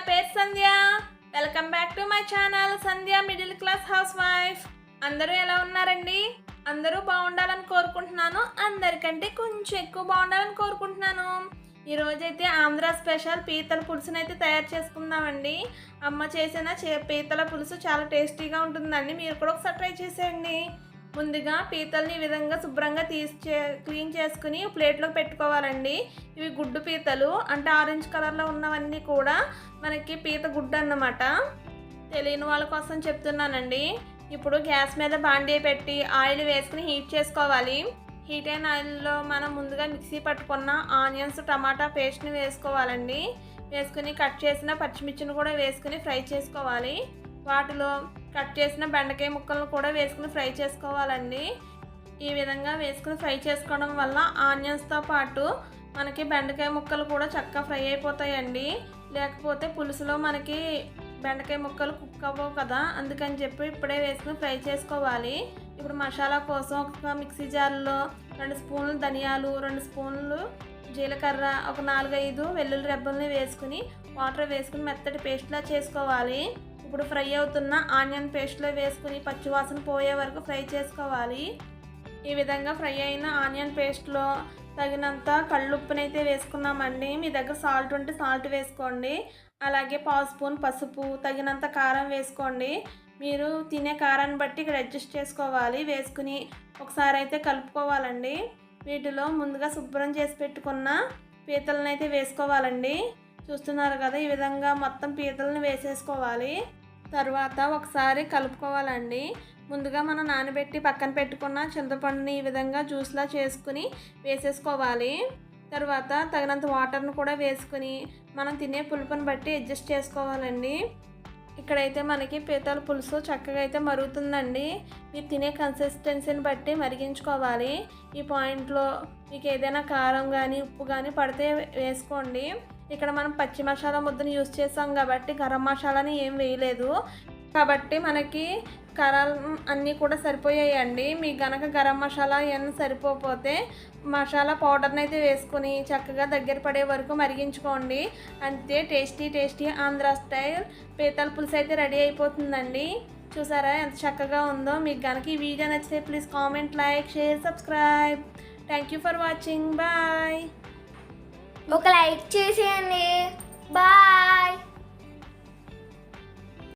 పేరు Sandhya. Welcome back to my channel Sandhya middle class house wife. అందరూ ఎలా ఉన్నారండి? అందరూ బాగుండాలని కోరుకుంటున్నాను. అందరికంటే కొంచెం ఎక్కువ బాగుండాలని కోరుకుంటున్నాను. ఈరోజైతే ఆంధ్ర స్పెషల్ పీతల పులుసునైతే తయారు చేసుకుందామండి. అమ్మ చేసిన పీతల పులుసు చాలా టేస్టీగా ఉంటుందండి. మీరు కూడా ఒకసారి ట్రై చేసేయండి. ముందుగా పీతల్ని ఈ విధంగా శుభ్రంగా క్లీన్ చేసుకుని ప్లేట్లో పెట్టుకోవాలండి. ఇవి గుడ్డు పీతలు, అంటే ఆరెంజ్ కలర్లో ఉన్నవన్నీ కూడా మనకి పీత గుడ్డు అన్నమాట. తెలియని వాళ్ళ కోసం చెప్తున్నానండి. ఇప్పుడు గ్యాస్ మీద బాండీ పెట్టి ఆయిల్ వేసుకుని హీట్ చేసుకోవాలి. హీట్ అయిన ఆయిల్లో మనం ముందుగా మిక్సీ పట్టుకున్న ఆనియన్స్, టమాటా పేస్ట్ని వేసుకోవాలండి. వేసుకుని కట్ చేసిన పచ్చిమిర్చిని కూడా వేసుకుని ఫ్రై చేసుకోవాలి. వాటిలో కట్ చేసిన బెండకాయ ముక్కలను కూడా వేసుకుని ఫ్రై చేసుకోవాలండి. ఈ విధంగా వేసుకుని ఫ్రై చేసుకోవడం వల్ల ఆనియన్స్తో పాటు మనకి బెండకాయ ముక్కలు కూడా చక్కగా ఫ్రై అయిపోతాయండి. లేకపోతే పులుసులో మనకి బెండకాయ ముక్కలు కుక్ అవ్వవు కదా, అందుకని చెప్పి ఇప్పుడే వేసుకుని ఫ్రై చేసుకోవాలి. ఇప్పుడు మసాలా కోసం ఒక మిక్సీ జార్లో 2 స్పూన్లు ధనియాలు, 2 స్పూన్లు జీలకర్ర, ఒక 4-5 వెల్లుల్లి రెబ్బల్ని వేసుకుని వాటర్ వేసుకుని మెత్తటి పేస్ట్లా చేసుకోవాలి. ఇప్పుడు ఫ్రై అవుతున్న ఆనియన్ పేస్ట్లో వేసుకుని పచ్చివాసన పోయే వరకు ఫ్రై చేసుకోవాలి. ఈ విధంగా ఫ్రై అయిన ఆనియన్ పేస్ట్లో తగినంత కళ్ళుప్పునైతే వేసుకున్నామండి. మీ దగ్గర సాల్ట్ ఉంటే సాల్ట్ వేసుకోండి. అలాగే 1/2 స్పూన్ పసుపు, తగినంత కారం వేసుకోండి. మీరు తినే కారాన్ని బట్టి ఇక్కడ అడ్జస్ట్ చేసుకోవాలి. వేసుకుని ఒకసారి అయితే కలుపుకోవాలండి. వీటిలో ముందుగా శుభ్రం చేసి పెట్టుకున్న పీతలను అయితే వేసుకోవాలండి. చూస్తున్నారు కదా, ఈ విధంగా మొత్తం పీతలను వేసేసుకోవాలి. తర్వాత ఒకసారి కలుపుకోవాలండి. ముందుగా మనం నానబెట్టి పక్కన పెట్టుకున్న చింతపండుని ఈ విధంగా జ్యూస్లా చేసుకుని వేసేసుకోవాలి. తర్వాత తగినంత వాటర్ను కూడా వేసుకుని మనం తినే పులుపుని బట్టి అడ్జస్ట్ చేసుకోవాలండి. ఇక్కడైతే మనకి పీతల పులుసు చక్కగా అయితే మరుగుతుందండి. మీరు తినే కన్సిస్టెన్సీని బట్టి మరిగించుకోవాలి. ఈ పాయింట్లో మీకు ఏదైనా కారం కానీ ఉప్పు కానీ పడితే వేసుకోండి. ఇక్కడ మనం పచ్చి మసాలా ముద్దను యూజ్ చేసాం కాబట్టి గరం మసాలాని ఏం వేయలేదు కాబట్టి మనకి కారాలు అన్నీ కూడా సరిపోయాయండి. మీకు గనక గరం మసాలా ఏమైనా సరిపోతే మసాలా పౌడర్ని అయితే వేసుకొని చక్కగా దగ్గర పడే వరకు మరిగించుకోండి. అంతే, టేస్టీ ఆంధ్ర స్టైల్ పీతల పులుసు అయితే రెడీ అయిపోతుందండి. చూసారా ఎంత చక్కగా ఉందో? మీకు గనక ఈ వీడియో నచ్చితే please comment, like, share, subscribe. Thank you for watching. Bye. ఒక లైక్ చేసేయండి. బాయ్.